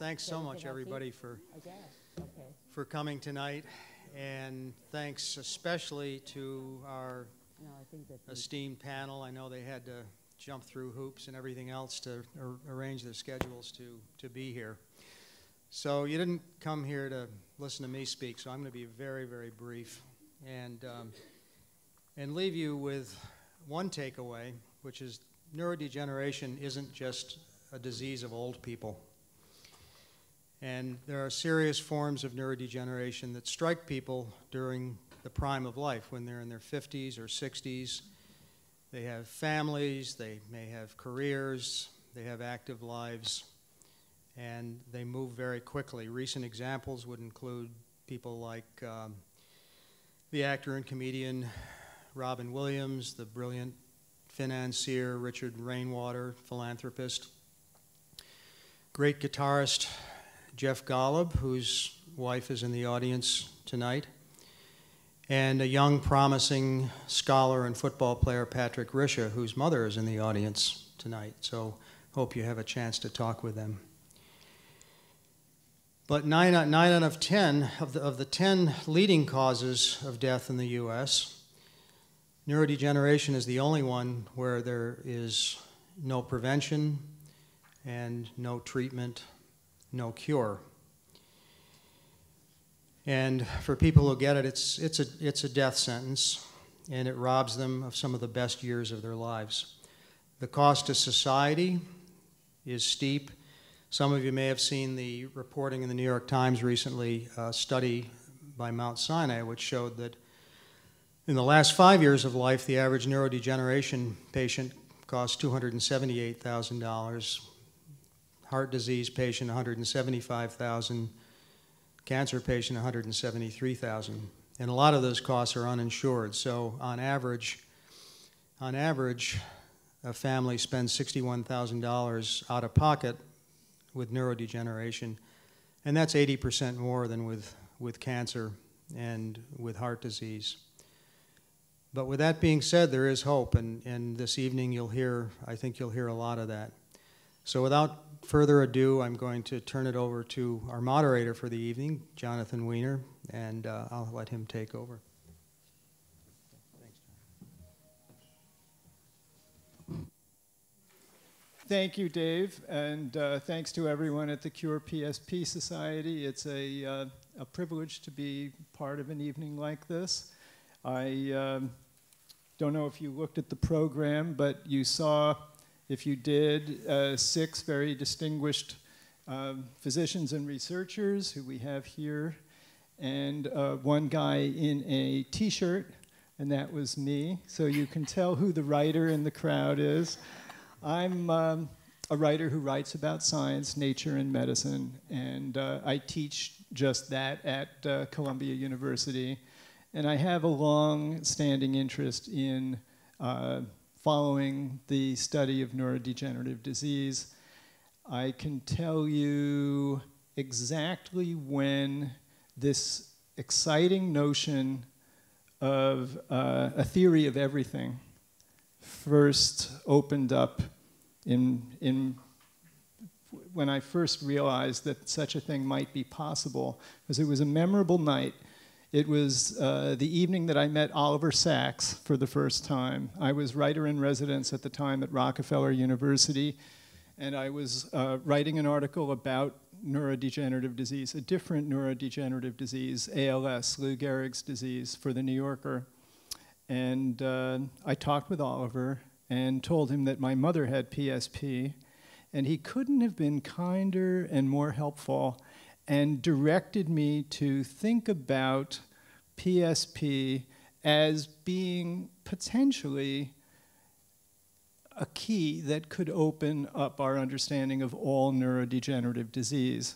thanks so much, everybody, for coming tonight. And thanks especially to our esteemed panel. I know they had to jump through hoops and everything else to arrange their schedules to be here. So you didn't come here to listen to me speak, so I'm going to be very, very brief and leave you with one takeaway, which is neurodegeneration isn't just a disease of old people. And there are serious forms of neurodegeneration that strike people during the prime of life, when they're in their 50s or 60s. They have families, they may have careers, they have active lives, and they move very quickly. Recent examples would include people like the actor and comedian Robin Williams, the brilliant financier Richard Rainwater, philanthropist, great guitarist Jeff Golub, whose wife is in the audience tonight, and a young, promising scholar and football player, Patrick Risha, whose mother is in the audience tonight. So hope you have a chance to talk with them. But 9 out of 10 of the 10 leading causes of death in the U.S., neurodegeneration is the only one where there is no prevention and no treatment, no cure. And for people who get it, it's a death sentence, and it robs them of some of the best years of their lives. The cost to society is steep. Some of you may have seen the reporting in the New York Times recently, a study by Mount Sinai, which showed that in the last 5 years of life, the average neurodegeneration patient costs $278,000, heart disease patient $175,000, cancer patient $173,000. And a lot of those costs are uninsured. So on average, a family spends $61,000 out of pocket with neurodegeneration, and that's 80% more than with cancer and with heart disease. But with that being said, there is hope, and this evening I think you'll hear a lot of that. So without further ado, I'm going to turn it over to our moderator for the evening, Jonathan Weiner, and I'll let him take over. Thank you, Dave, and thanks to everyone at the CurePSP Society. It's a privilege to be part of an evening like this. I don't know if you looked at the program, but you saw, if you did, 6 very distinguished physicians and researchers who we have here, and one guy in a t-shirt, and that was me. So you can tell who the writer in the crowd is. I'm a writer who writes about science, nature, and medicine, and I teach just that at Columbia University. And I have a long-standing interest in following the study of neurodegenerative disease. I can tell you exactly when this exciting notion of a theory of everything first opened up when I first realized that such a thing might be possible, because it was a memorable night. It was the evening that I met Oliver Sacks for the first time. I was writer-in-residence at the time at Rockefeller University, and I was writing an article about neurodegenerative disease, a different neurodegenerative disease, ALS, Lou Gehrig's disease, for the New Yorker. And I talked with Oliver and told him that my mother had PSP, and he couldn't have been kinder and more helpful, and directed me to think about PSP as being potentially a key that could open up our understanding of all neurodegenerative disease.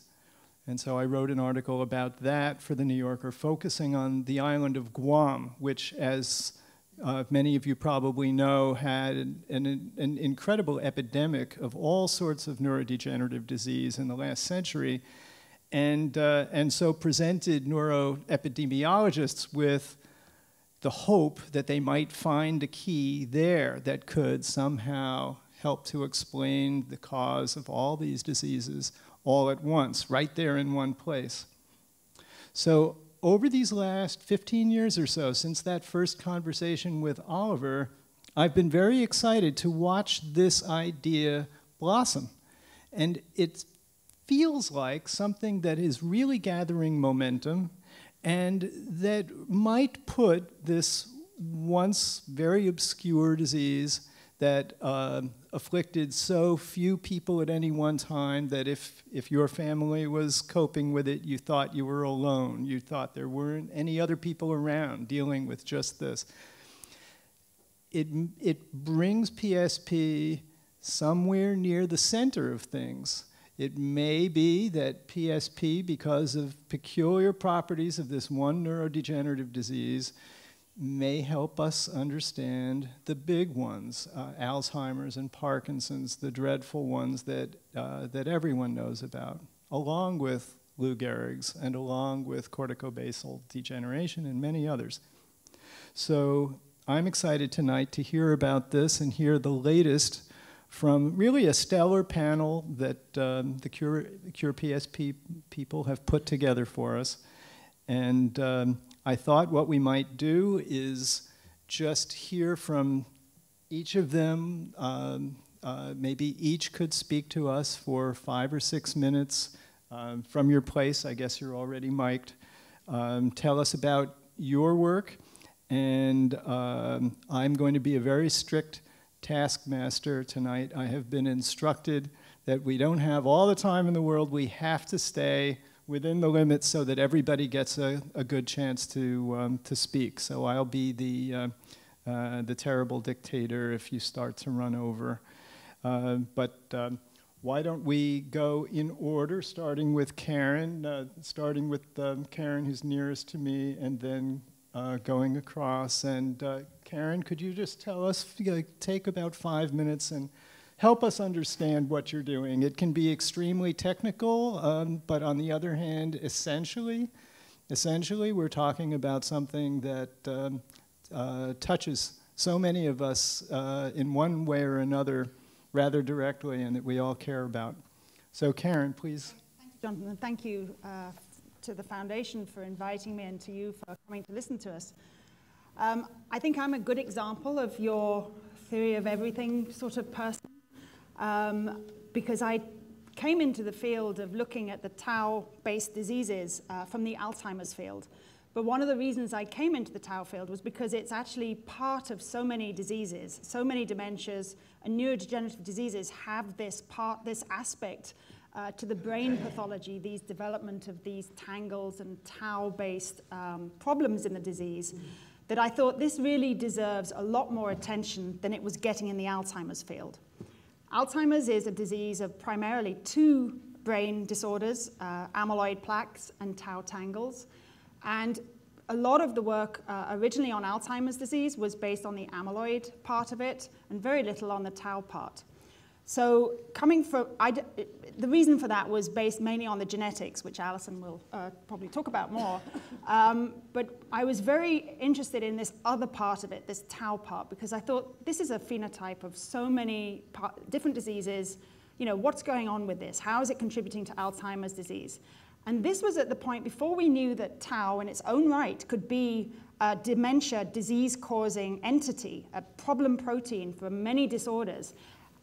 And so I wrote an article about that for the New Yorker, focusing on the island of Guam, which, as many of you probably know, had an incredible epidemic of all sorts of neurodegenerative disease in the last century. And so presented neuroepidemiologists with the hope that they might find a key there that could somehow help to explain the cause of all these diseases all at once, right there in one place. So over these last 15 years or so, since that first conversation with Oliver, I've been very excited to watch this idea blossom. And it feels like something that is really gathering momentum and that might put this once very obscure disease that afflicted so few people at any one time that if your family was coping with it, you thought you were alone. You thought there weren't any other people around dealing with just this. It brings PSP somewhere near the center of things. It may be that PSP, because of peculiar properties of this one neurodegenerative disease, may help us understand the big ones, Alzheimer's and Parkinson's, the dreadful ones that everyone knows about, along with Lou Gehrig's and along with corticobasal degeneration and many others. So I'm excited tonight to hear about this and hear the latest from really a stellar panel that the CurePSP people have put together for us. And I thought what we might do is just hear from each of them. Maybe each could speak to us for 5 or 6 minutes from your place. I guess you're already mic'd. Tell us about your work. And I'm going to be a very strict taskmaster tonight. I have been instructed that we don't have all the time in the world. We have to stay within the limits so that everybody gets a good chance to speak. So I'll be the terrible dictator if you start to run over. But why don't we go in order, starting with Karen, Karen who's nearest to me, and then going across. And Karen, could you just tell us, take about 5 minutes and help us understand what you're doing. It can be extremely technical, but on the other hand, essentially we're talking about something that touches so many of us in one way or another rather directly and that we all care about. So Karen, please. Thank you, Jonathan, and thank you to the Foundation for inviting me and to you for coming to listen to us. I think I'm a good example of your theory of everything sort of person. Because I came into the field of looking at the tau-based diseases from the Alzheimer's field. But one of the reasons I came into the tau field was because it's actually part of so many diseases, so many dementias, and neurodegenerative diseases have this aspect to the brain pathology, these development of these tangles and tau-based problems in the disease, that I thought this really deserves a lot more attention than it was getting in the Alzheimer's field. Alzheimer's is a disease of primarily 2 brain disorders, amyloid plaques and tau tangles. And a lot of the work originally on Alzheimer's disease was based on the amyloid part of it and very little on the tau part. So the reason for that was based mainly on the genetics, which Allison will probably talk about more. But I was very interested in this other part of it, this tau part, because I thought this is a phenotype of so many different diseases. You know, what's going on with this? How is it contributing to Alzheimer's disease? And this was at the point before we knew that tau in its own right could be a dementia disease-causing entity, a problem protein for many disorders.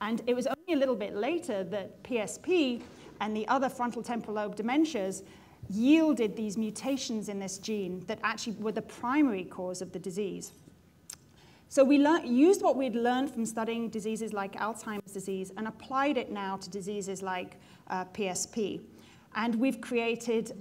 And it was only a little bit later that PSP and the other frontal temporal lobe dementias yielded these mutations in this gene that actually were the primary cause of the disease. So we used what we'd learned from studying diseases like Alzheimer's disease and applied it now to diseases like PSP. And we've created,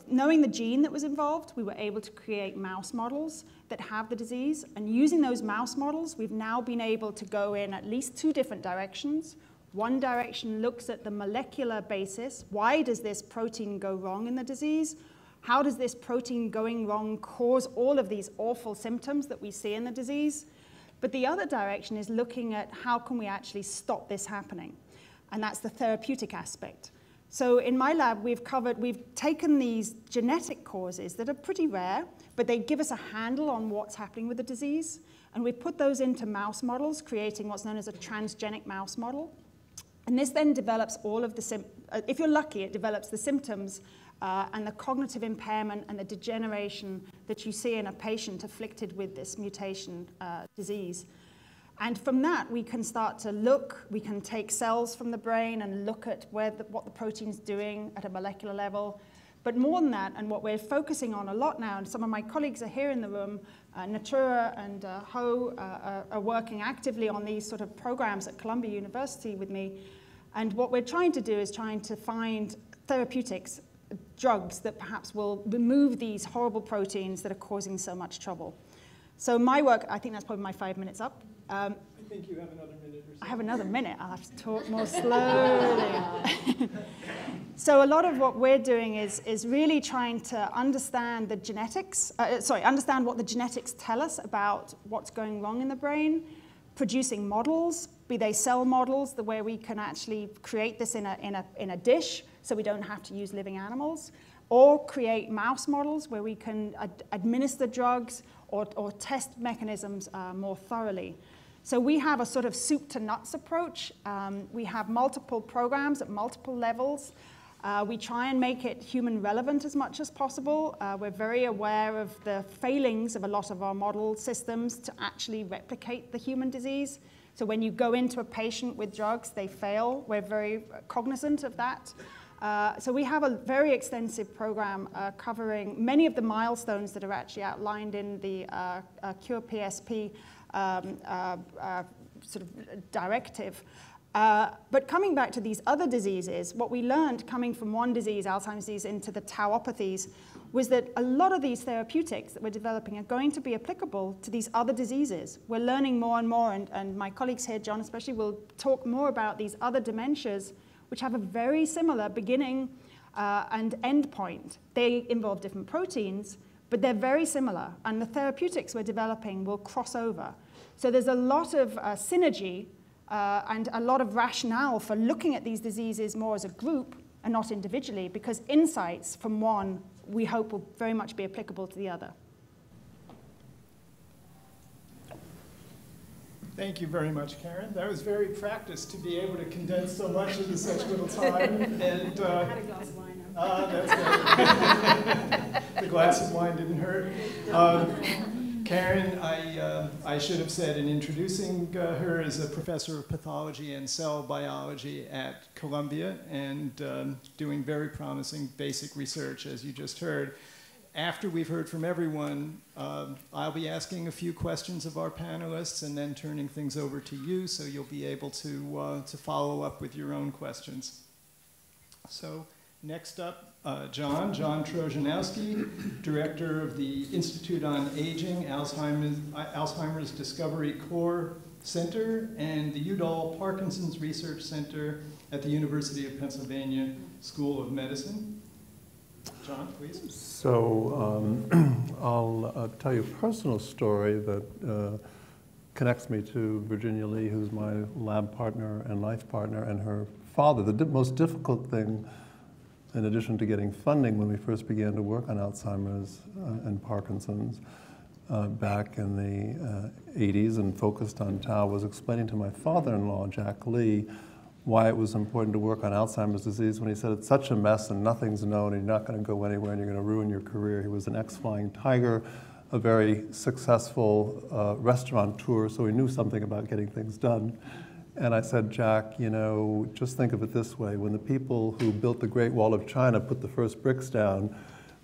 knowing the gene that was involved, we were able to create mouse models that have the disease. And using those mouse models, we've now been able to go in at least 2 different directions. One direction looks at the molecular basis. Why does this protein go wrong in the disease? How does this protein going wrong cause all of these awful symptoms that we see in the disease? But the other direction is looking at how can we actually stop this happening? And that's the therapeutic aspect. So in my lab, we've taken these genetic causes that are pretty rare, but they give us a handle on what's happening with the disease. And we've put those into mouse models, creating what's known as a transgenic mouse model. And this then develops all of the, if you're lucky, it develops the symptoms and the cognitive impairment and the degeneration that you see in a patient afflicted with this mutation disease. And from that, we can start to look, we can take cells from the brain and look at what the protein's doing at a molecular level. But more than that, and what we're focusing on a lot now, and some of my colleagues are here in the room, Natura and Ho are working actively on these sort of programs at Columbia University with me. And what we're trying to do is trying to find therapeutics, drugs that perhaps will remove these horrible proteins that are causing so much trouble. So my work, I think that's probably my 5 minutes up. I think you have another minute or so. I have another minute. I'll have to talk more slowly. So a lot of what we're doing is really trying to understand the genetics, understand what the genetics tell us about what's going wrong in the brain, producing models, be they cell models, the way we can actually create this in a dish so we don't have to use living animals, or create mouse models where we can administer drugs or test mechanisms more thoroughly. So we have a sort of soup to nuts approach. We have multiple programs at multiple levels. We try and make it human relevant as much as possible. We're very aware of the failings of a lot of our model systems to actually replicate the human disease. So when you go into a patient with drugs, they fail. We're very cognizant of that. So we have a very extensive program covering many of the milestones that are actually outlined in the CurePSP sort of directive. But coming back to these other diseases, what we learned coming from one disease, Alzheimer's disease, into the tauopathies, was that a lot of these therapeutics that we're developing are going to be applicable to these other diseases. We're learning more and more, and my colleagues here, John especially, will talk more about these other dementias, which have a very similar beginning and end point. They involve different proteins, but they're very similar, and the therapeutics we're developing will cross over. So there's a lot of synergy and a lot of rationale for looking at these diseases more as a group and not individually, because insights from one, we hope, will very much be applicable to the other. Thank you very much, Karen. That was very practiced to be able to condense so much into such little time. And, I had a glass of wine. That's good. The glass of wine didn't hurt. Karen, I should have said in introducing her, is a professor of pathology and cell biology at Columbia and doing very promising basic research, as you just heard. After we've heard from everyone, I'll be asking a few questions of our panelists and then turning things over to you so you'll be able to follow up with your own questions. So next up, John Trojanowski, director of the Institute on Aging, Alzheimer's Discovery Core Center, and the Udall Parkinson's Research Center at the University of Pennsylvania School of Medicine. John, please. So I'll tell you a personal story that connects me to Virginia Lee, who's my lab partner and life partner, and her father. The most difficult thing, in addition to getting funding when we first began to work on Alzheimer's and Parkinson's back in the 80s and focused on tau, was explaining to my father-in-law, Jack Lee, why it was important to work on Alzheimer's disease when he said it's such a mess and nothing's known and you're not going to go anywhere and you're going to ruin your career. He was an ex-flying tiger, a very successful restaurateur, so he knew something about getting things done. And I said, Jack, you know, just think of it this way. When the people who built the Great Wall of China put the first bricks down,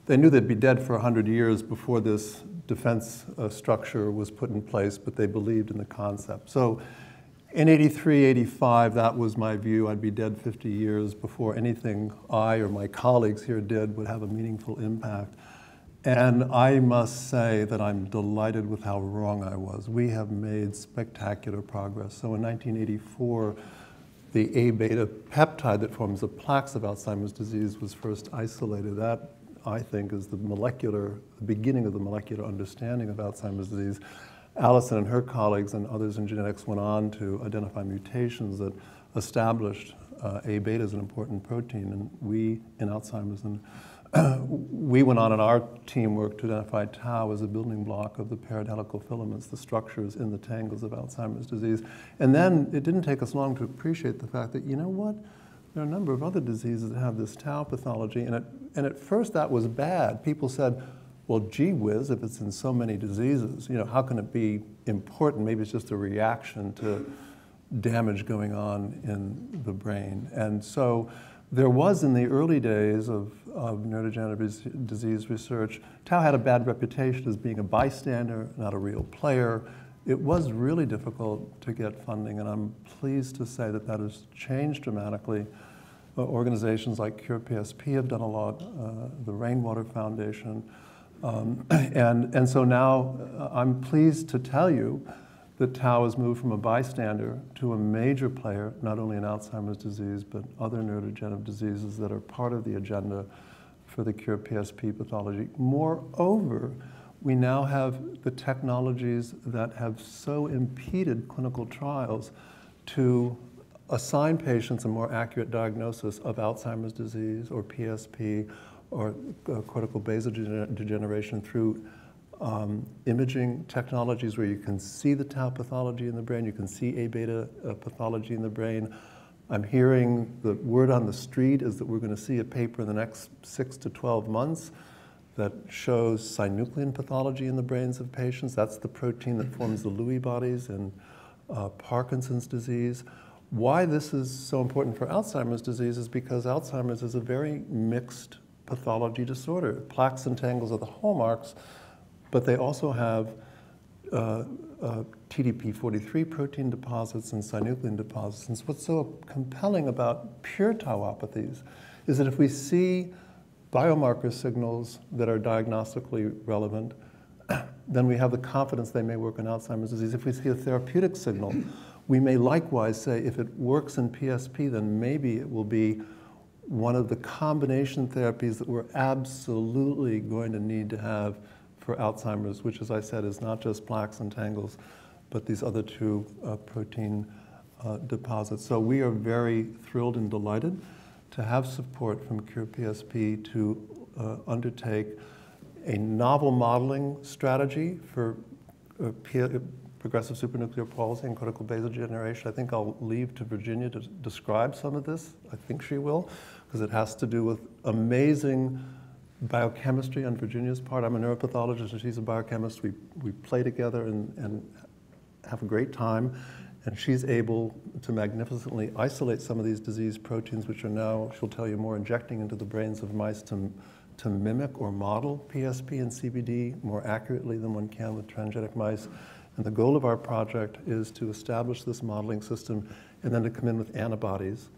they knew they'd be dead for 100 years before this defense structure was put in place, but they believed in the concept. So in 83, 85, that was my view. I'd be dead 50 years before anything I or my colleagues here did would have a meaningful impact. And I must say that I'm delighted with how wrong I was. We have made spectacular progress. So in 1984, the A-beta peptide that forms the plaques of Alzheimer's disease was first isolated. That, I think, is the beginning of the molecular understanding of Alzheimer's disease. Allison and her colleagues and others in genetics went on to identify mutations that established A beta is an important protein, and we in Alzheimer's and we went on in our teamwork to identify tau as a building block of the parahelical filaments, the structures in the tangles of Alzheimer's disease. And then it didn't take us long to appreciate the fact that, you know what, there are a number of other diseases that have this tau pathology, and at first that was bad. People said, well, gee whiz, if it's in so many diseases, you know, how can it be important? Maybe it's just a reaction to damage going on in the brain. And so there was, in the early days of neurodegenerative disease research, tau had a bad reputation as being a bystander, not a real player. It was really difficult to get funding, and I'm pleased to say that that has changed dramatically. Organizations like CurePSP have done a lot, the Rainwater Foundation. And so now I'm pleased to tell you that tau has moved from a bystander to a major player, not only in Alzheimer's disease, but other neurodegenerative diseases that are part of the agenda for the CurePSP pathology. Moreover, we now have the technologies that have so impeded clinical trials to assign patients a more accurate diagnosis of Alzheimer's disease or PSP or cortical basal degeneration through imaging technologies where you can see the tau pathology in the brain, you can see A beta pathology in the brain. I'm hearing the word on the street is that we're going to see a paper in the next 6 to 12 months that shows synuclein pathology in the brains of patients. That's the protein that forms the Lewy bodies in Parkinson's disease. Why this is so important for Alzheimer's disease is because Alzheimer's is a very mixed pathology disorder. Plaques and tangles are the hallmarks, but they also have TDP43 protein deposits and synuclein deposits. And so what's so compelling about pure tauopathies is that if we see biomarker signals that are diagnostically relevant, then we have the confidence they may work in Alzheimer's disease. If we see a therapeutic signal, we may likewise say if it works in PSP, then maybe it will be one of the combination therapies that we're absolutely going to need to have for Alzheimer's, which, as I said, is not just plaques and tangles, but these other two protein deposits. So we are very thrilled and delighted to have support from CurePSP to undertake a novel modeling strategy for progressive supranuclear palsy and cortical basal degeneration. I think I'll leave to Virginia to describe some of this. I think she will, because it has to do with amazing biochemistry on Virginia's part. I'm a neuropathologist and she's a biochemist. We play together and have a great time. And she's able to magnificently isolate some of these disease proteins, which are now, she'll tell you more, injecting into the brains of mice to mimic or model PSP and CBD more accurately than one can with transgenic mice. And the goal of our project is to establish this modeling system and then to come in with antibodies.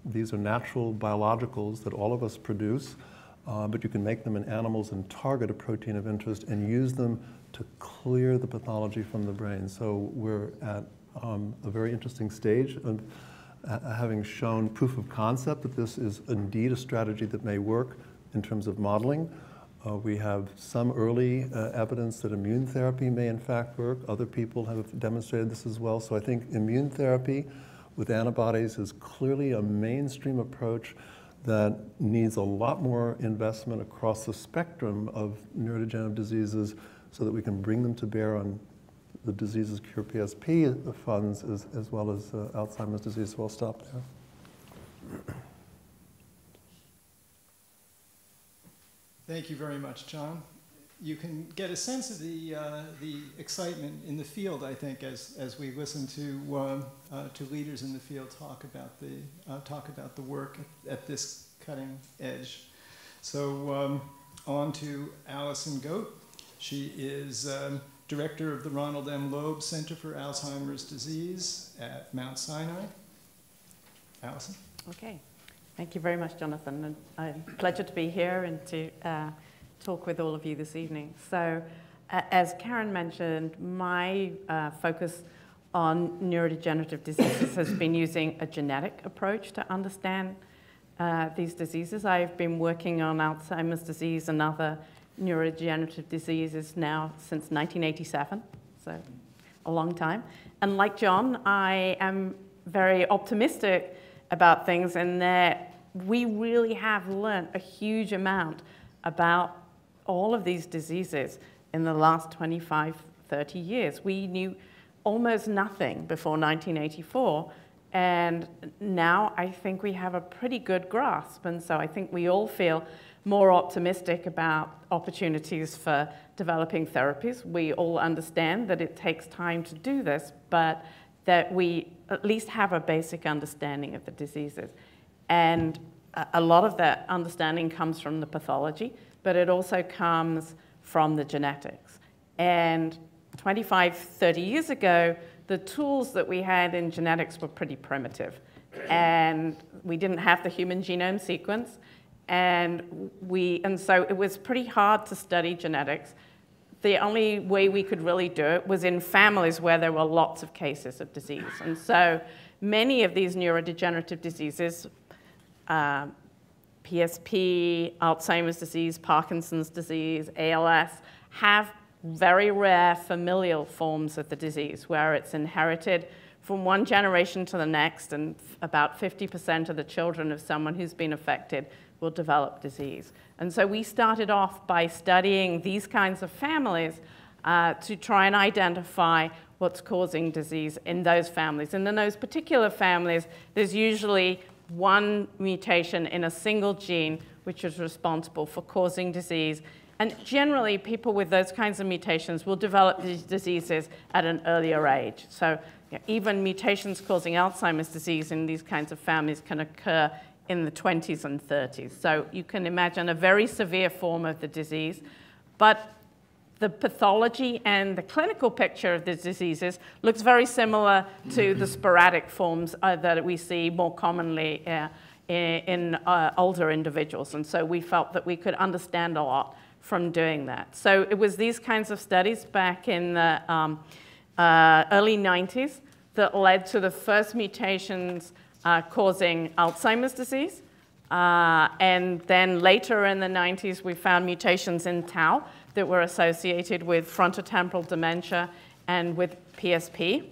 These are natural biologicals that all of us produce, but you can make them in animals and target a protein of interest and use them to clear the pathology from the brain. So we're at a very interesting stage of having shown proof of concept that this is indeed a strategy that may work in terms of modeling. We have some early evidence that immune therapy may in fact work. Other people have demonstrated this as well. So I think immune therapy with antibodies is clearly a mainstream approach that needs a lot more investment across the spectrum of neurodegenerative diseases so that we can bring them to bear on the diseases CurePSP funds as well as Alzheimer's disease. So I'll stop there. Thank you very much, John. You can get a sense of the excitement in the field, I think, as we listen to leaders in the field talk about the work at this cutting edge. So on to Allison Goat. She is director of the Ronald M. Loeb Center for Alzheimer's Disease at Mount Sinai. Allison. Okay. Thank you very much, Jonathan. And a pleasure to be here and to talk with all of you this evening. So, as Karen mentioned, my focus on neurodegenerative diseases has been using a genetic approach to understand these diseases. I've been working on Alzheimer's disease and other neurodegenerative diseases now since 1987, so a long time. And like John, I am very optimistic about things in that we really have learned a huge amount about all of these diseases in the last 25, 30 years. We knew almost nothing before 1984, and now I think we have a pretty good grasp, and so I think we all feel more optimistic about opportunities for developing therapies. We all understand that it takes time to do this, but that we at least have a basic understanding of the diseases. And a lot of that understanding comes from the pathology, but it also comes from the genetics. And 25, 30 years ago, the tools that we had in genetics were pretty primitive. And we didn't have the human genome sequence. And so it was pretty hard to study genetics. The only way we could really do it was in families where there were lots of cases of disease. And so many of these neurodegenerative diseases, PSP, Alzheimer's disease, Parkinson's disease, ALS, have very rare familial forms of the disease where it's inherited from one generation to the next, and about 50% of the children of someone who's been affected will develop disease. And so we started off by studying these kinds of families to try and identify what's causing disease in those families. And in those particular families, there's usually one mutation in a single gene which is responsible for causing disease. And generally, people with those kinds of mutations will develop these diseases at an earlier age. So even mutations causing Alzheimer's disease in these kinds of families can occur in the 20s and 30s. So you can imagine a very severe form of the disease. But the pathology and the clinical picture of the diseases looks very similar to the sporadic forms that we see more commonly in older individuals. And so we felt that we could understand a lot from doing that. So it was these kinds of studies back in the early 90s that led to the first mutations causing Alzheimer's disease. And then later in the 90s, we found mutations in tau that were associated with frontotemporal dementia and with PSP.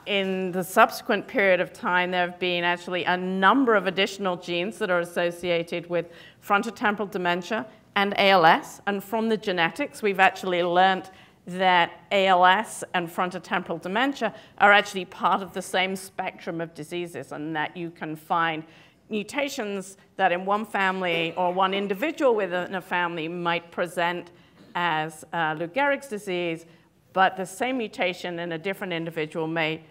In the subsequent period of time, there have been actually a number of additional genes that are associated with frontotemporal dementia and ALS. And from the genetics, we've actually learned that ALS and frontotemporal dementia are actually part of the same spectrum of diseases, and that you can find mutations that in one family or one individual within a family might present as Lou Gehrig's disease, but the same mutation in a different individual may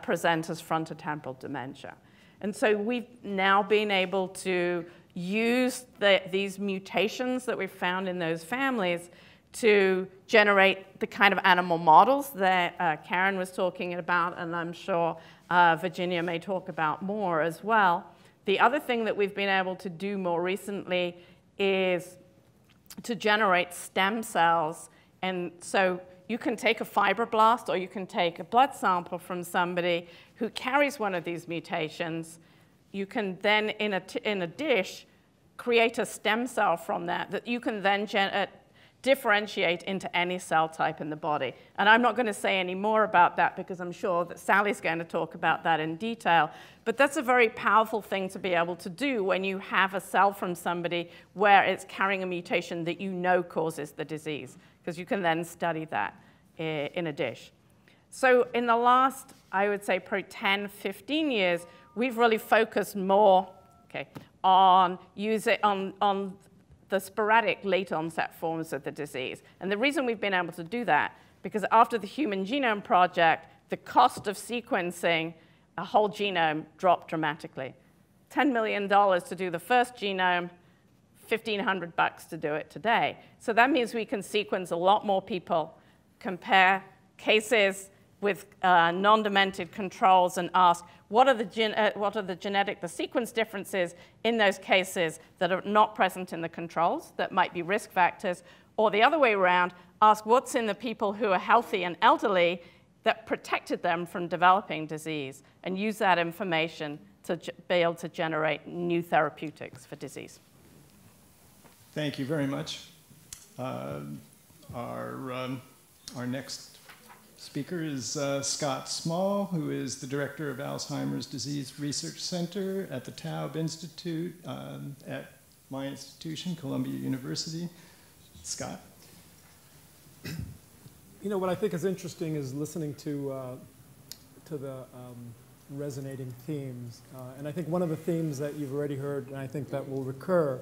present as frontotemporal dementia. And so we've now been able to use these mutations that we've found in those families to generate the kind of animal models that Karen was talking about, and I'm sure Virginia may talk about more as well. The other thing that we've been able to do more recently is to generate stem cells. And so you can take a fibroblast or you can take a blood sample from somebody who carries one of these mutations. You can then, in a dish, create a stem cell from that you can then differentiate into any cell type in the body. And I'm not going to say any more about that because I'm sure that Sally's going to talk about that in detail. But that's a very powerful thing to be able to do when you have a cell from somebody where it's carrying a mutation that you know causes the disease, because you can then study that in a dish. So in the last, I would say, probably 10, 15 years, we've really focused more on the sporadic late onset forms of the disease. And the reason we've been able to do that, because after the Human Genome Project, the cost of sequencing a whole genome dropped dramatically. $10 million to do the first genome, $1,500 to do it today. So that means we can sequence a lot more people, compare cases with non-demented controls, and ask what are the sequence differences in those cases that are not present in the controls that might be risk factors, or the other way around, ask what's in the people who are healthy and elderly that protected them from developing disease, and use that information to be able to generate new therapeutics for disease. Thank you very much. Our next speaker is Scott Small, who is the director of Alzheimer's Disease Research Center at the Taub Institute at my institution, Columbia University. Scott? You know, what I think is interesting is listening to the resonating themes. And I think one of the themes that you've already heard, and I think that will recur,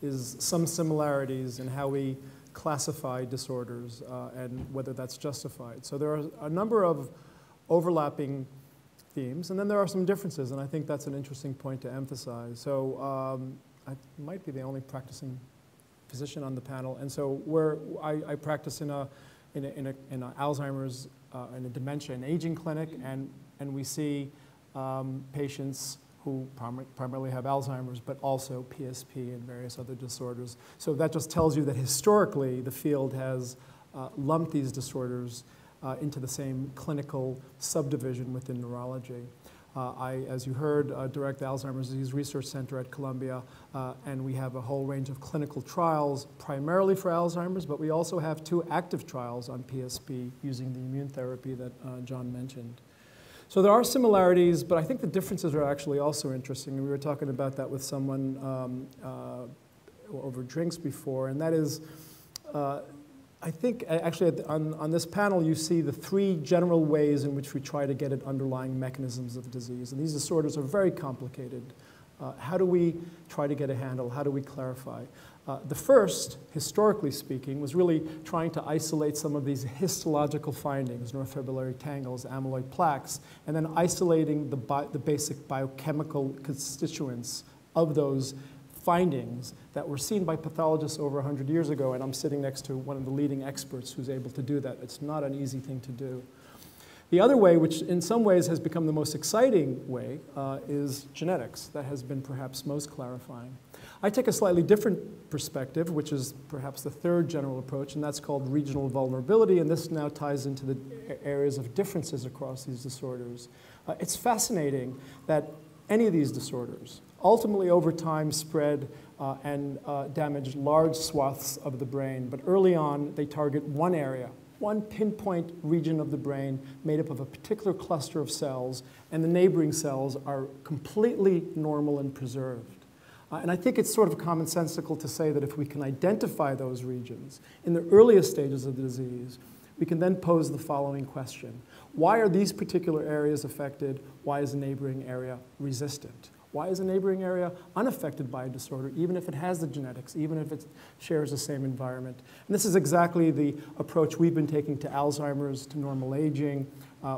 is some similarities in how we classify disorders and whether that's justified. So there are a number of overlapping themes, and then there are some differences, and I think that's an interesting point to emphasize. So I might be the only practicing physician on the panel, and so I practice in a Alzheimer's, in a dementia and aging clinic, and we see patients who primarily have Alzheimer's, but also PSP and various other disorders. So that just tells you that historically the field has lumped these disorders into the same clinical subdivision within neurology. I, as you heard, direct the Alzheimer's Disease Research Center at Columbia, and we have a whole range of clinical trials, primarily for Alzheimer's, but we also have 2 active trials on PSP using the immune therapy that John mentioned. So there are similarities, but I think the differences are actually also interesting, and we were talking about that with someone over drinks before, and that is, I think actually on this panel you see the 3 general ways in which we try to get at underlying mechanisms of disease, and these disorders are very complicated. How do we try to get a handle? How do we clarify? The first, historically speaking, was really trying to isolate some of these histological findings, neurofibrillary tangles, amyloid plaques, and then isolating the basic biochemical constituents of those findings that were seen by pathologists over 100 years ago, and I'm sitting next to one of the leading experts who's able to do that. It's not an easy thing to do. The other way, which in some ways has become the most exciting way, is genetics. That has been perhaps most clarifying. I take a slightly different perspective, which is perhaps the 3rd general approach, and that's called regional vulnerability, and this now ties into the areas of differences across these disorders. It's fascinating that any of these disorders ultimately over time spread and damage large swaths of the brain, but early on they target one area, one pinpoint region of the brain made up of a particular cluster of cells, and the neighboring cells are completely normal and preserved. And I think it's sort of commonsensical to say that if we can identify those regions in the earliest stages of the disease, we can then pose the following question. Why are these particular areas affected? Why is a neighboring area resistant? Why is a neighboring area unaffected by a disorder, even if it has the genetics, even if it shares the same environment? And this is exactly the approach we've been taking to Alzheimer's, to normal aging.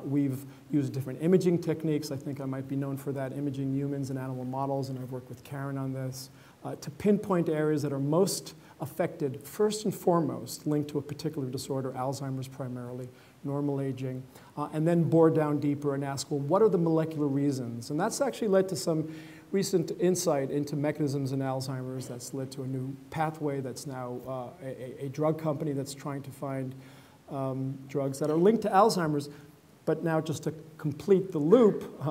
We've used different imaging techniques. I think I might be known for that, imaging humans and animal models, and I've worked with Karen on this, to pinpoint areas that are most affected, first and foremost, linked to a particular disorder, Alzheimer's primarily, normal aging, and then bore down deeper and ask, well, what are the molecular reasons? And that's actually led to some recent insight into mechanisms in Alzheimer's that's led to a new pathway that's now a drug company that's trying to find drugs that are linked to Alzheimer's. But now just to complete the loop,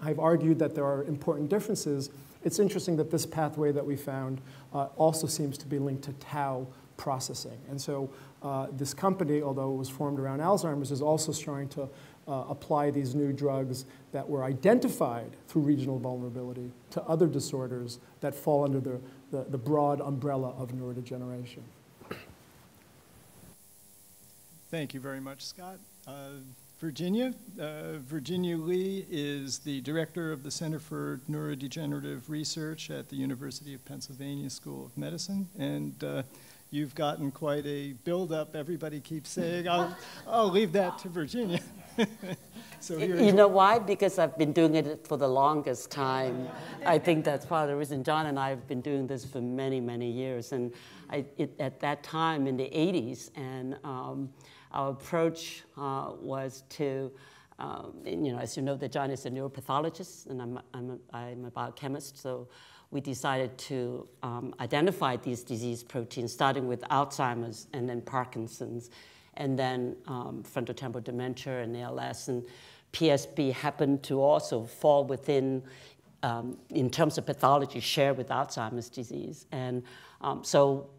I've argued that there are important differences. It's interesting that this pathway that we found also seems to be linked to tau processing. And so this company, although it was formed around Alzheimer's, is also trying to apply these new drugs that were identified through regional vulnerability to other disorders that fall under the broad umbrella of neurodegeneration. Thank you very much, Scott. Virginia. Virginia Lee is the director of the Center for Neurodegenerative Research at the University of Pennsylvania School of Medicine, and you've gotten quite a build-up. Everybody keeps saying, I'll leave that to Virginia. So you know why? Because I've been doing it for the longest time. I think that's part of the reason. John and I have been doing this for many, many years, and at that time in the 80s, and our approach was to, as you know, that John is a neuropathologist, and I'm a biochemist, so we decided to identify these disease proteins, starting with Alzheimer's and then Parkinson's, and then frontotemporal dementia and ALS, and PSP happened to also fall within, in terms of pathology, share with Alzheimer's disease. And so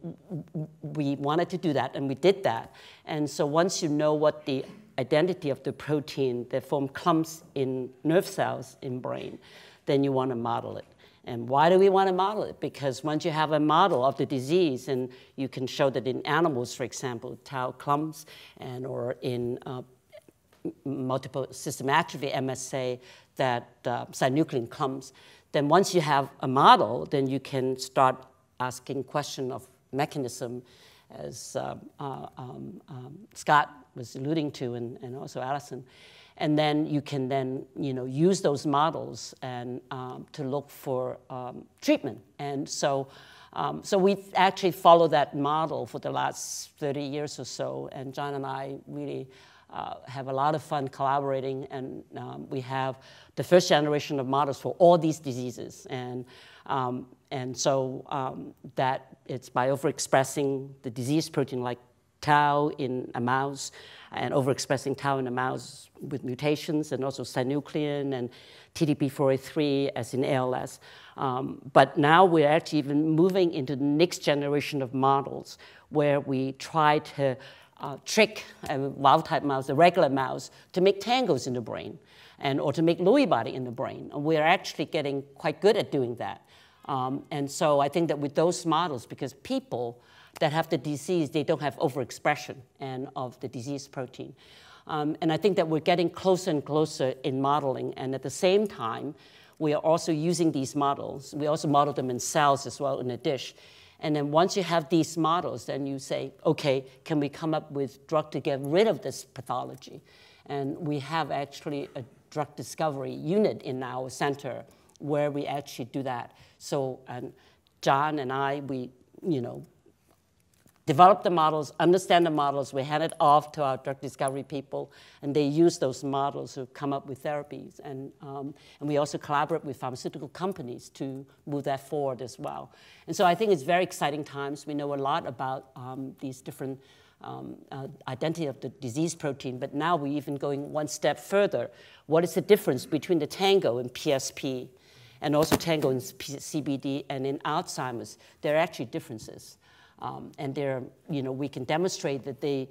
we wanted to do that, and we did that. And so once you know what the identity of the protein that form clumps in nerve cells in brain, then you want to model it. And why do we want to model it? Because once you have a model of the disease, and you can show that in animals, for example, tau clumps, or in multiple system atrophy, MSA, that synuclein clumps, then once you have a model, then you can start asking question of mechanism, as Scott was alluding to, and also Allison. And then you can then, use those models and to look for treatment. And so we've actually followed that model for the last 30 years or so. And John and I really have a lot of fun collaborating. And we have the first generation of models for all these diseases. And so that it's by overexpressing the disease protein like tau in a mouse, and overexpressing tau in a mouse with mutations, and also synuclein and TDP-4A3 as in ALS. But now we're actually even moving into the next generation of models where we try to trick a wild-type mouse, a regular mouse, to make tangles in the brain, or to make Lewy body in the brain. And we're actually getting quite good at doing that. And so I think that with those models, because people that have the disease, they don't have overexpression of the disease protein. And I think that we're getting closer and closer in modeling. And at the same time, we are also using these models. We also model them in cells as well in a dish. And then once you have these models, then you say, OK, can we come up with drug to get rid of this pathology? And we have actually a drug discovery unit in our center where we actually do that. So John and I, we develop the models, understand the models, we hand it off to our drug discovery people, and they use those models to come up with therapies. And we also collaborate with pharmaceutical companies to move that forward as well. And so I think it's very exciting times. We know a lot about these different identity of the disease protein, but now we're even going one step further. What is the difference between the tango and PSP, and also tango in CBD and in Alzheimer's? There are actually differences. And we can demonstrate that the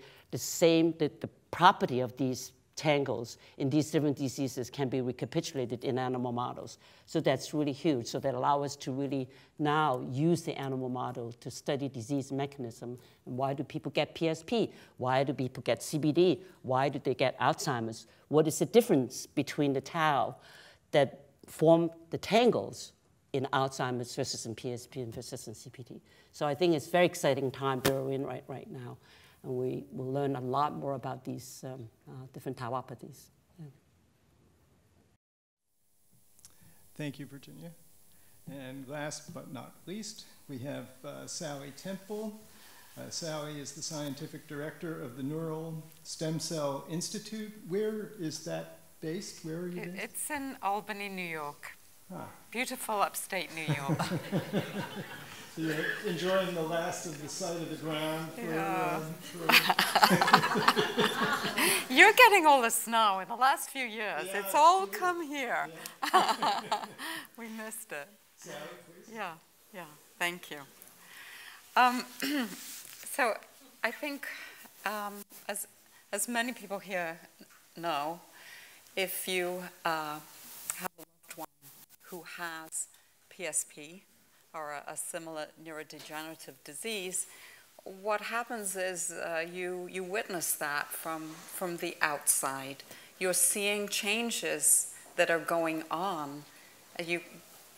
property of these tangles in these different diseases can be recapitulated in animal models. So that's really huge. So that allows us to really now use the animal model to study disease mechanism. And why do people get PSP? Why do people get CBD? Why do they get Alzheimer's? What is the difference between the tau that form the tangles in Alzheimer's versus in PSP and versus in CPD? So I think it's a very exciting time that we're in right now. And we will learn a lot more about these different tauopathies. Yeah. Thank you, Virginia. And last but not least, we have Sally Temple. Sally is the scientific director of the Neural Stem Cell Institute. Where is that based? Where are you based? It's in Albany, New York. Ah. Beautiful upstate New York. So you're enjoying the last of the sight of the ground You're getting all the snow in the last few years. Yeah, it's all come here. Yeah. We missed it. Sally, please. Yeah, thank you. So I think, as many people here know, if you have a loved one who has PSP, or a similar neurodegenerative disease, what happens is you witness that from the outside. You're seeing changes that are going on. You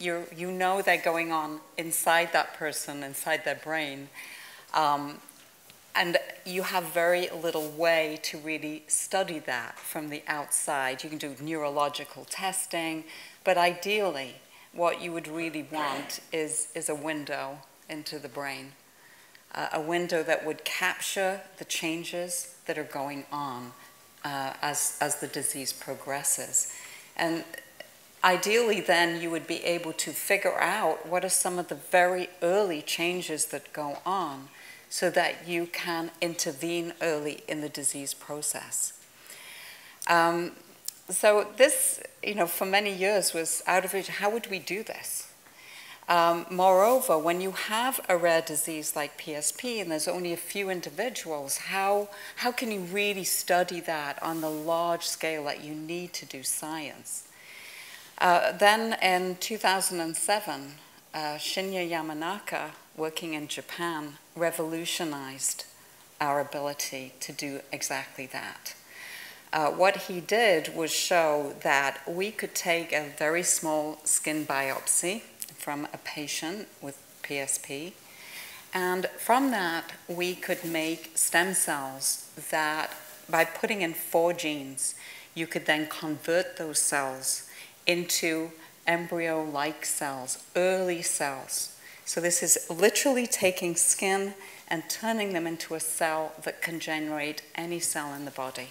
know they're going on inside that person, inside their brain. And you have very little way to really study that from the outside. You can do neurological testing, but ideally, what you would really want is a window into the brain, a window that would capture the changes that are going on as the disease progresses. And ideally, then, you would be able to figure out what are some of the very early changes that go on so that you can intervene early in the disease process. So this, for many years was out of reach. How would we do this? Moreover, when you have a rare disease like PSP and there's only a few individuals, how can you really study that on the large scale that you need to do science? Then in 2007, Shinya Yamanaka, working in Japan, revolutionized our ability to do exactly that. What he did was show that we could take a very small skin biopsy from a patient with PSP, and from that we could make stem cells that, by putting in 4 genes, you could then convert those cells into embryo-like cells, early cells. So this is literally taking skin and turning them into a cell that can generate any cell in the body.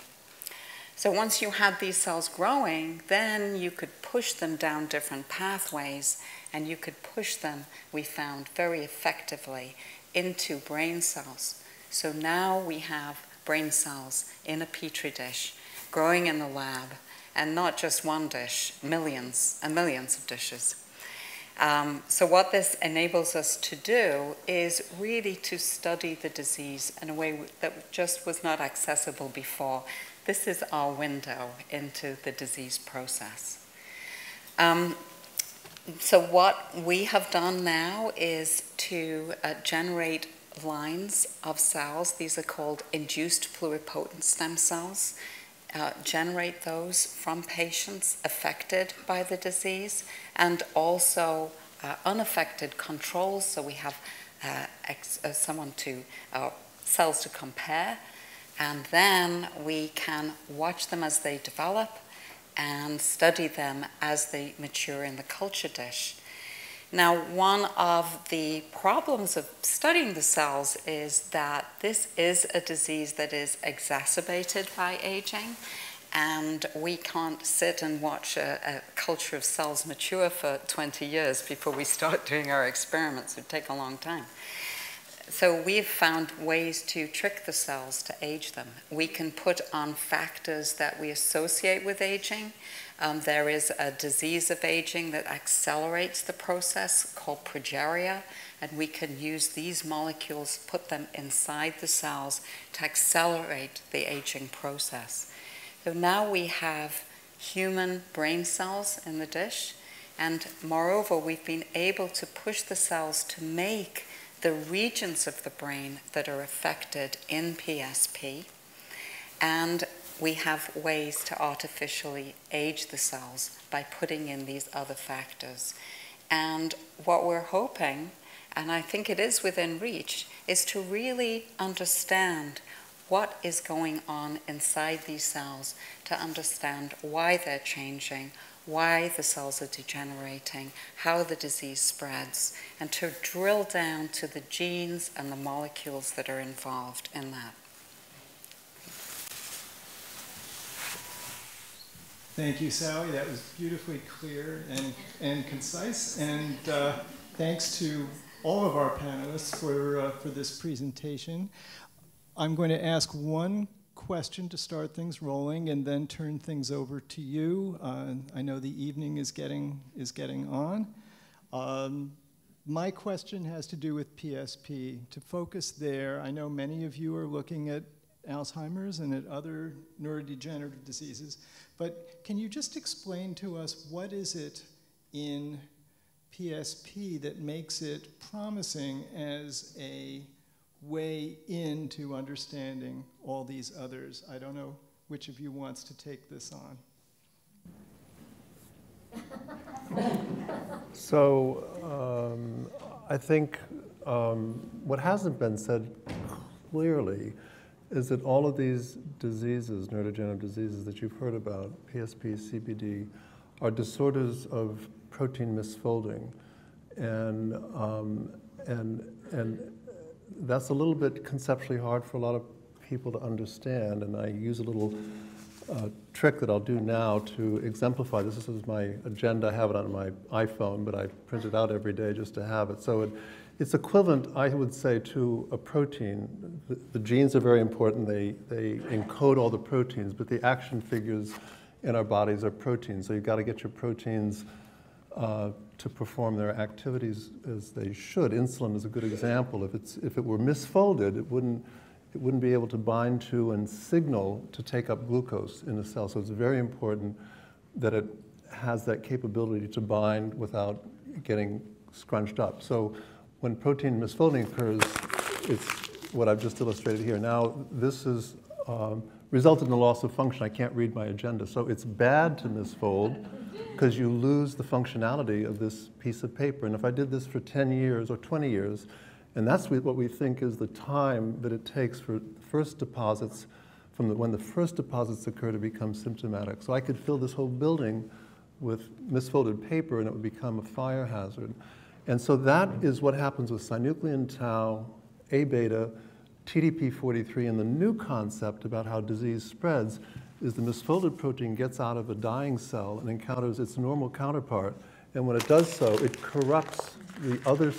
So once you had these cells growing, then you could push them down different pathways, and you could push them, we found, very effectively into brain cells. So now we have brain cells in a petri dish, growing in the lab, and not just one dish, millions and millions of dishes. So what this enables us to do is really to study the disease in a way that just was not accessible before. This is our window into the disease process. So what we have done now is to generate lines of cells. These are called induced pluripotent stem cells. Generate those from patients affected by the disease, and also unaffected controls. So we have cells to compare, and then we can watch them as they develop and study them as they mature in the culture dish. Now, one of the problems of studying the cells is that this is a disease that is exacerbated by aging, and we can't sit and watch a culture of cells mature for 20 years before we start doing our experiments. It would take a long time. So we've found ways to trick the cells to age them. We can put on factors that we associate with aging. There is a disease of aging that accelerates the process called progeria, and we can use these molecules, put them inside the cells to accelerate the aging process. So now we have human brain cells in the dish, and moreover, we've been able to push the cells to make the regions of the brain that are affected in PSP, and we have ways to artificially age the cells by putting in these other factors. And what we're hoping, and I think it is within reach, is to really understand what is going on inside these cells, to understand why they're changing, why the cells are degenerating, how the disease spreads, and to drill down to the genes and the molecules that are involved in that. Thank you, Sally. That was beautifully clear and concise. And thanks to all of our panelists for this presentation. I'm going to ask one question to start things rolling and then turn things over to you. I know the evening is getting on. My question has to do with PSP. To focus there, I know many of you are looking at Alzheimer's and at other neurodegenerative diseases, but can you just explain to us what is it in PSP that makes it promising as a way into understanding all these others? I don't know which of you wants to take this on. So I think what hasn't been said clearly is that all of these diseases, neurodegenerative diseases that you've heard about, PSP, CBD, are disorders of protein misfolding. And that's a little bit conceptually hard for a lot of people to understand, and I use a little trick that I'll do now to exemplify this. This is my agenda. I have it on my iPhone, but I print it out every day just to have it. So it's equivalent, I would say, to a protein. The genes are very important. They encode all the proteins, but the action figures in our bodies are proteins. So you've got to get your proteins to perform their activities as they should. Insulin is a good example. If it were misfolded, it wouldn't be able to bind to and signal to take up glucose in the cell. So it's very important that it has that capability to bind without getting scrunched up. So when protein misfolding occurs, it's what I've just illustrated here. Now, this has resulted in the loss of function. I can't read my agenda. So it's bad to misfold because you lose the functionality of this piece of paper. And if I did this for 10 years or 20 years, and that's what we think is the time that it takes for first deposits, when the first deposits occur, to become symptomatic. So I could fill this whole building with misfolded paper and it would become a fire hazard. And so that is what happens with synuclein tau, A-beta, TDP-43, and the new concept about how disease spreads is the misfolded protein gets out of a dying cell and encounters its normal counterpart. And when it does so, it corrupts the other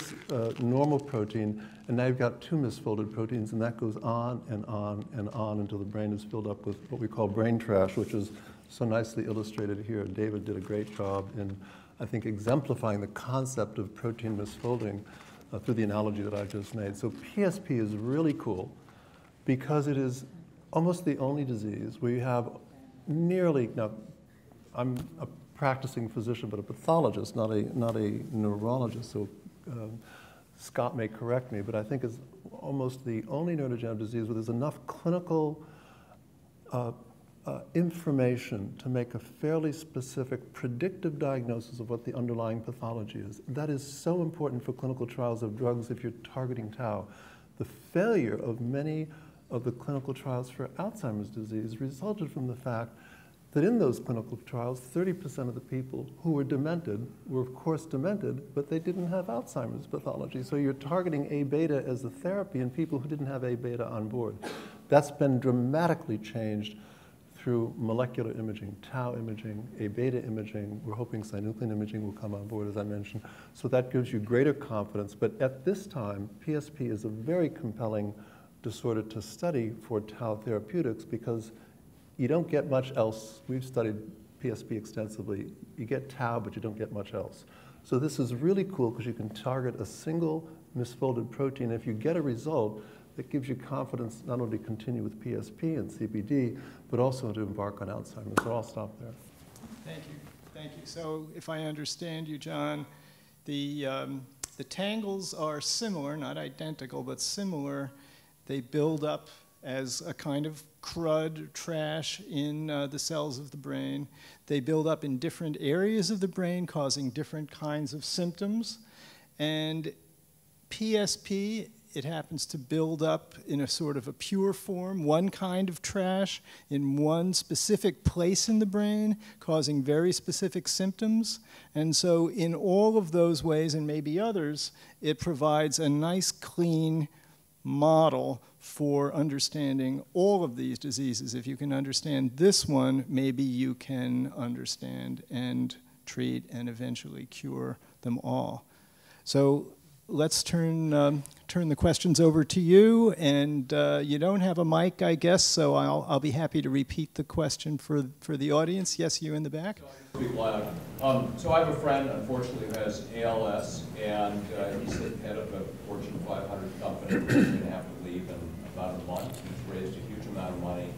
normal protein, and now you've got two misfolded proteins, and that goes on and on and on until the brain is filled up with what we call brain trash, which is so nicely illustrated here. David did a great job in, I think, exemplifying the concept of protein misfolding through the analogy that I just made. So PSP is really cool because it is almost the only disease where you have nearly, now I'm a practicing physician, but a pathologist, not a neurologist, so Scott may correct me, but I think it's almost the only neurodegenerative disease where there's enough clinical information to make a fairly specific predictive diagnosis of what the underlying pathology is. That is so important for clinical trials of drugs if you're targeting tau. The failure of many of the clinical trials for Alzheimer's disease resulted from the fact that in those clinical trials, 30% of the people who were demented were of course demented, but they didn't have Alzheimer's pathology. So you're targeting A-beta as the therapy in people who didn't have A-beta on board. That's been dramatically changed through molecular imaging, tau imaging, A-beta imaging. We're hoping synuclein imaging will come on board, as I mentioned. So that gives you greater confidence. But at this time, PSP is a very compelling disorder to study for tau therapeutics because you don't get much else. We've studied PSP extensively. You get tau, but you don't get much else. So this is really cool because you can target a single misfolded protein. If you get a result, that gives you confidence not only to continue with PSP and CBD, but also to embark on Alzheimer's. So I'll stop there. Thank you. Thank you. So if I understand you, John, the tangles are similar, not identical, but similar. They build up as a kind of crud, trash in the cells of the brain. They build up in different areas of the brain, causing different kinds of symptoms. And PSP, it happens to build up in a sort of a pure form, one kind of trash in one specific place in the brain, causing very specific symptoms. And so in all of those ways, and maybe others, it provides a nice, clean model for understanding all of these diseases. If you can understand this one, maybe you can understand and treat and eventually cure them all. So let's turn the questions over to you. And you don't have a mic, I guess, so I'll be happy to repeat the question for the audience. Yes, you in the back. Speak loud. So I have a friend, unfortunately, who has ALS, and he's the head of a Fortune 500 company. He's going to have to leave in about a month. He's raised a huge amount of money.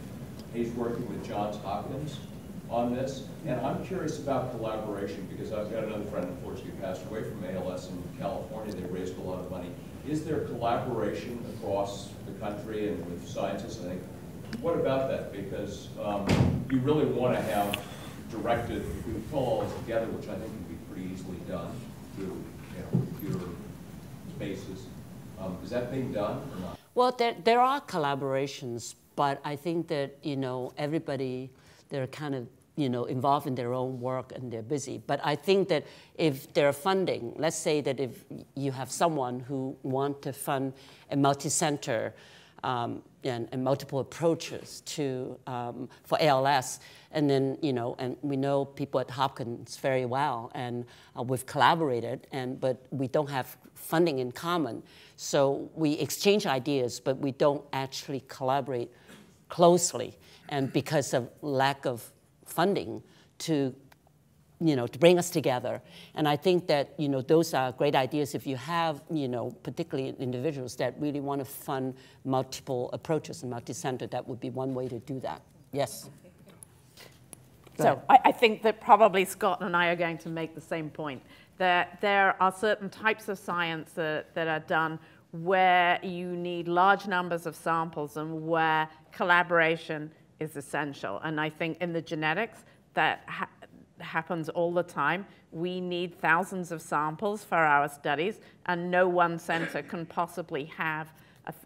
He's working with Johns Hopkins on this, and I'm curious about collaboration because I've got another friend, unfortunately, who passed away from ALS in California. They raised a lot of money. Is there collaboration across the country and with scientists? I think. What about that? Because you really want to have directed, if we pull all this together, which I think can be pretty easily done through computer spaces. Is that being done or not? Well, there are collaborations, but I think that, everybody, they're kind of, involved in their own work and they're busy. But I think that if there are funding, let's say that if you have someone who want to fund a multi-center and multiple approaches to for ALS, and then and we know people at Hopkins very well, and we've collaborated, but we don't have funding in common, so we exchange ideas, but we don't actually collaborate closely, and because of lack of funding to to bring us together. And I think that, those are great ideas if you have, particularly individuals that really want to fund multiple approaches and multi-center. That would be one way to do that. Yes. So I think that probably Scott and I are going to make the same point, that there are certain types of science that are done where you need large numbers of samples and where collaboration is essential. And I think in the genetics, that happens all the time. We need thousands of samples for our studies, and no one center can possibly have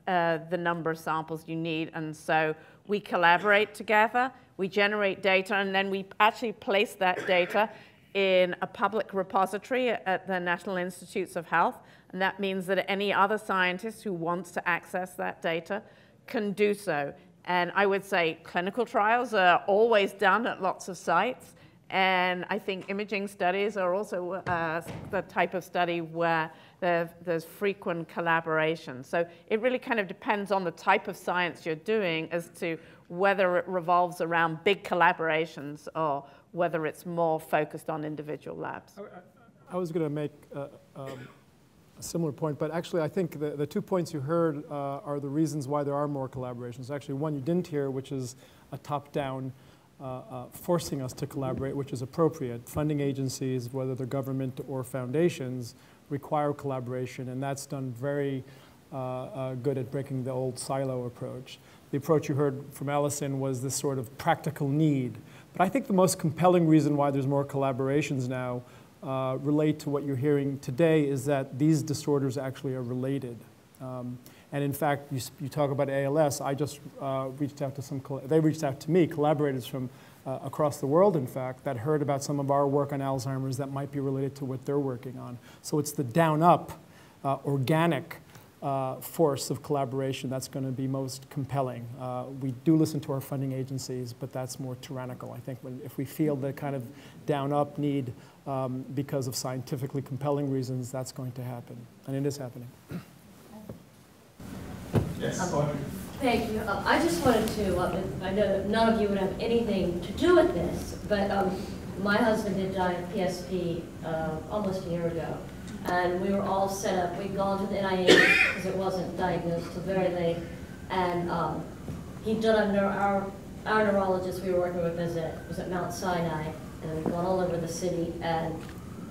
the number of samples you need. And so we collaborate together, we generate data, and then we actually place that data in a public repository at the National Institutes of Health. And that means that any other scientist who wants to access that data can do so. And I would say clinical trials are always done at lots of sites. And I think imaging studies are also the type of study where there's frequent collaboration. So it really kind of depends on the type of science you're doing as to whether it revolves around big collaborations or whether it's more focused on individual labs. I was going to make a similar point, but actually I think the 2 points you heard are the reasons why there are more collaborations. Actually, one you didn't hear, which is a top-down forcing us to collaborate, which is appropriate. Funding agencies, whether they're government or foundations, require collaboration, and that's done very good at breaking the old silo approach. The approach you heard from Allison was this sort of practical need. But I think the most compelling reason why there's more collaborations now relate to what you're hearing today is that these disorders actually are related. And in fact, you talk about ALS, I just reached out to they reached out to me, collaborators from across the world, in fact, that heard about some of our work on Alzheimer's that might be related to what they're working on. So it's the down-up, organic force of collaboration that's going to be most compelling. We do listen to our funding agencies, but that's more tyrannical. I think if we feel the kind of down-up need because of scientifically compelling reasons, that's going to happen, and it is happening. Yes. Thank you. I just wanted to, I know that none of you would have anything to do with this, but my husband did die of PSP almost a year ago. And we were all set up. We'd gone to the NIH because it wasn't diagnosed until very late. And he'd done under our neurologist we were working with was at Mount Sinai. And we'd gone all over the city. And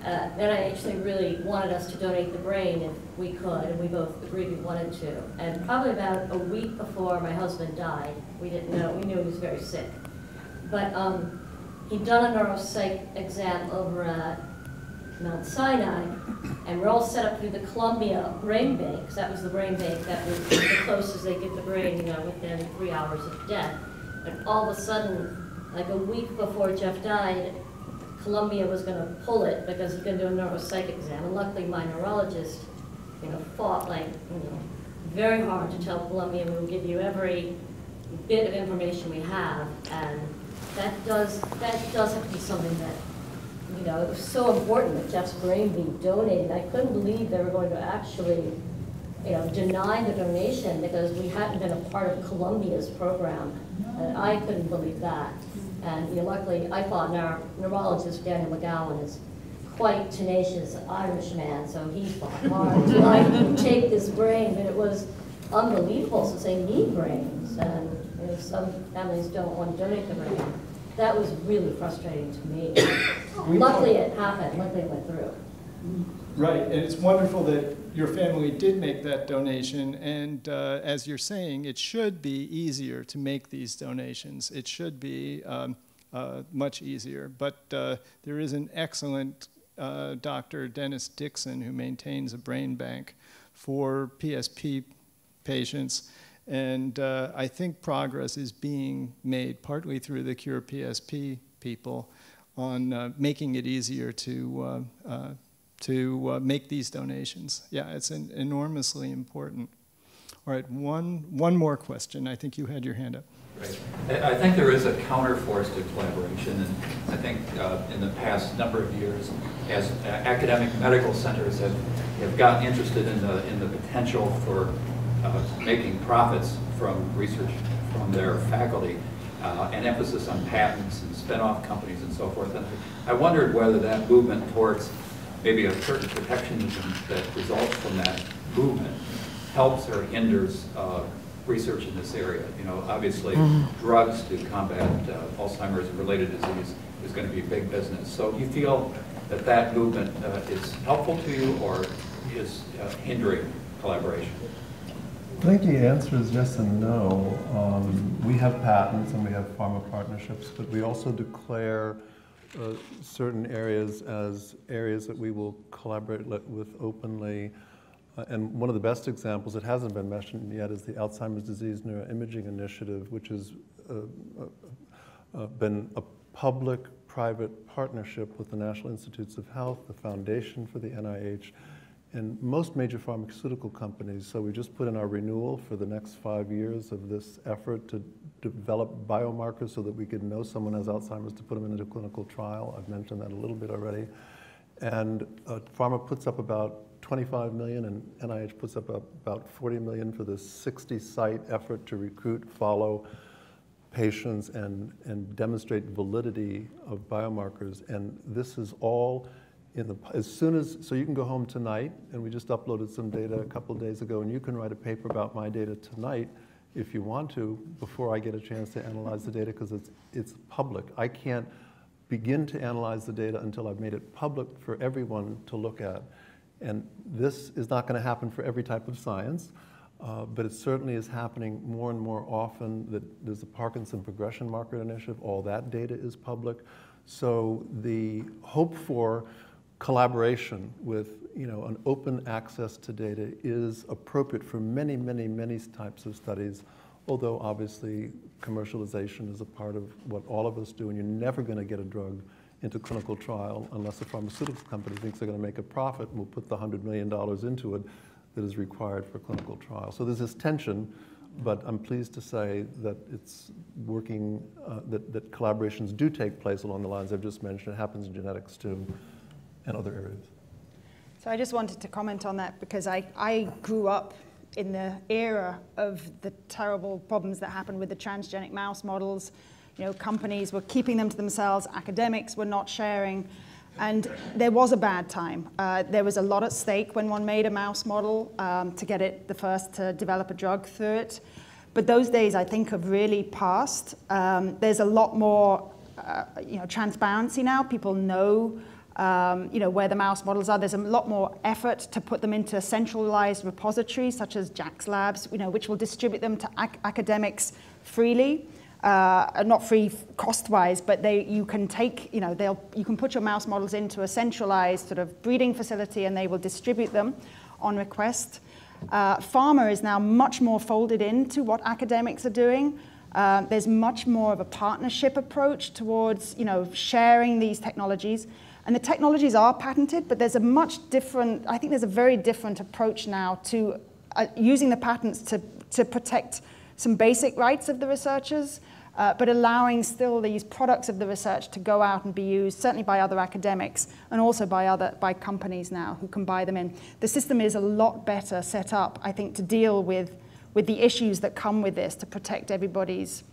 NIH, they really wanted us to donate the brain if we could. And we both agreed we wanted to. And probably about a week before my husband died, we didn't know. We knew he was very sick. But he'd done a neuropsych exam over at Mount Sinai, and we're all set up through the Columbia Brain Bank, because that was the brain bank that was the closest they get the brain, within 3 hours of death. And all of a sudden, like a week before Jeff died, Columbia was going to pull it because he's going to do a neuropsych exam. And luckily, my neurologist, fought very hard to tell Columbia we will give you every bit of information we have, and that does have to be something that. It was so important that Jeff's brain be donated. I couldn't believe they were going to actually, deny the donation because we hadn't been a part of Columbia's program. And I couldn't believe that. And luckily, I thought our neurologist, Daniel McGowan, is quite tenacious Irish man, so he fought hard to take this brain. But it was unbelievable since they need brains, and some families don't want to donate the brain. That was really frustrating to me. Luckily it happened, luckily it went through. Right, and it's wonderful that your family did make that donation, and as you're saying, it should be easier to make these donations. It should be much easier, but there is an excellent Dr. Dennis Dixon who maintains a brain bank for PSP patients. And I think progress is being made partly through the CurePSP people on making it easier to make these donations. Yeah, it's enormously important. All right, one more question. I think you had your hand up. Right. I think there is a counterforce to collaboration, and I think in the past number of years, as academic medical centers have gotten interested in the potential for making profits from research from their faculty, an emphasis on patents and spin-off companies and so forth. And I wondered whether that movement towards maybe a certain protectionism that results from that movement helps or hinders research in this area. You know, obviously, drugs to combat Alzheimer's and related disease is going to be big business. So you feel that that movement is helpful to you or is hindering collaboration? I think the answer is yes and no. We have patents and we have pharma partnerships, but we also declare certain areas as areas that we will collaborate with openly. And one of the best examples, it hasn't been mentioned yet, is the Alzheimer's Disease Neuroimaging Initiative, which has been a public-private partnership with the National Institutes of Health, the Foundation for the NIH, and most major pharmaceutical companies. So we just put in our renewal for the next 5 years of this effort to develop biomarkers so that we could know someone has Alzheimer's to put them into a clinical trial. I've mentioned that a little bit already. And pharma puts up about 25 million and NIH puts up about 40 million for this 60-site effort to recruit, follow patients and demonstrate validity of biomarkers. And this is all in the, so you can go home tonight, and we just uploaded some data a couple of days ago, and you can write a paper about my data tonight if you want to, before I get a chance to analyze the data, because it's public. I can't begin to analyze the data until I've made it public for everyone to look at. And this is not going to happen for every type of science, but it certainly is happening more and more often. There's the Parkinson Progression Marker Initiative. All that data is public. So the hope for collaboration with an open access to data is appropriate for many, many, many types of studies, although obviously commercialization is a part of what all of us do, and you're never going to get a drug into clinical trial unless a pharmaceutical company thinks they're going to make a profit and will put the $100 million into it that is required for clinical trial. So there's this tension, but I'm pleased to say that it's working, that collaborations do take place along the lines I've just mentioned. It happens in genetics too, and other areas. So I just wanted to comment on that because I grew up in the era of the terrible problems that happened with the transgenic mouse models. Companies were keeping them to themselves, academics were not sharing, and there was a bad time. There was a lot at stake when one made a mouse model to get it the first to develop a drug through it. But those days, I think, have really passed. There's a lot more transparency now. People know where the mouse models are. There's a lot more effort to put them into centralized repositories such as Jack's Labs, which will distribute them to academics freely. Not free cost-wise, but you can take, you can put your mouse models into a centralized sort of breeding facility and they will distribute them on request. Pharma is now much more folded into what academics are doing. There's much more of a partnership approach towards, sharing these technologies. And the technologies are patented, but there's a much different, I think there's a very different approach now to using the patents to protect some basic rights of the researchers, but allowing still these products of the research to go out and be used, certainly by other academics, and also by companies now who can buy them in. The system is a lot better set up, I think, to deal with the issues that come with this, to protect everybody's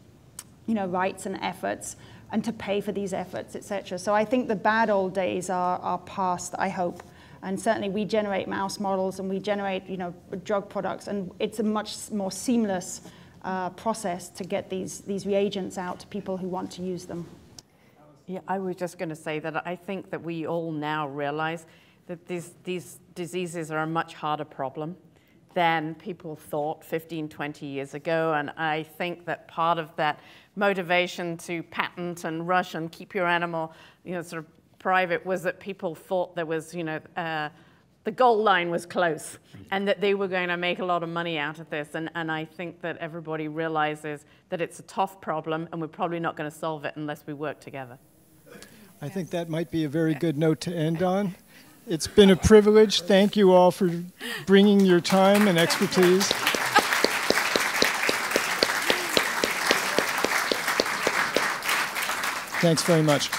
rights and efforts, and to pay for these efforts, etc. So I think the bad old days are past, I hope. And certainly we generate mouse models and we generate drug products, and it's a much more seamless process to get these reagents out to people who want to use them. Yeah, I was just going to say that I think that we all now realize that these diseases are a much harder problem than people thought 15, 20 years ago. And I think that part of that motivation to patent and rush and keep your animal, sort of private was that people thought there was, the goal line was close and that they were going to make a lot of money out of this. And I think that everybody realizes that it's a tough problem and we're probably not going to solve it unless we work together. I think that might be a very good note to end on. It's been a privilege. Thank you all for bringing your time and expertise. Thanks very much.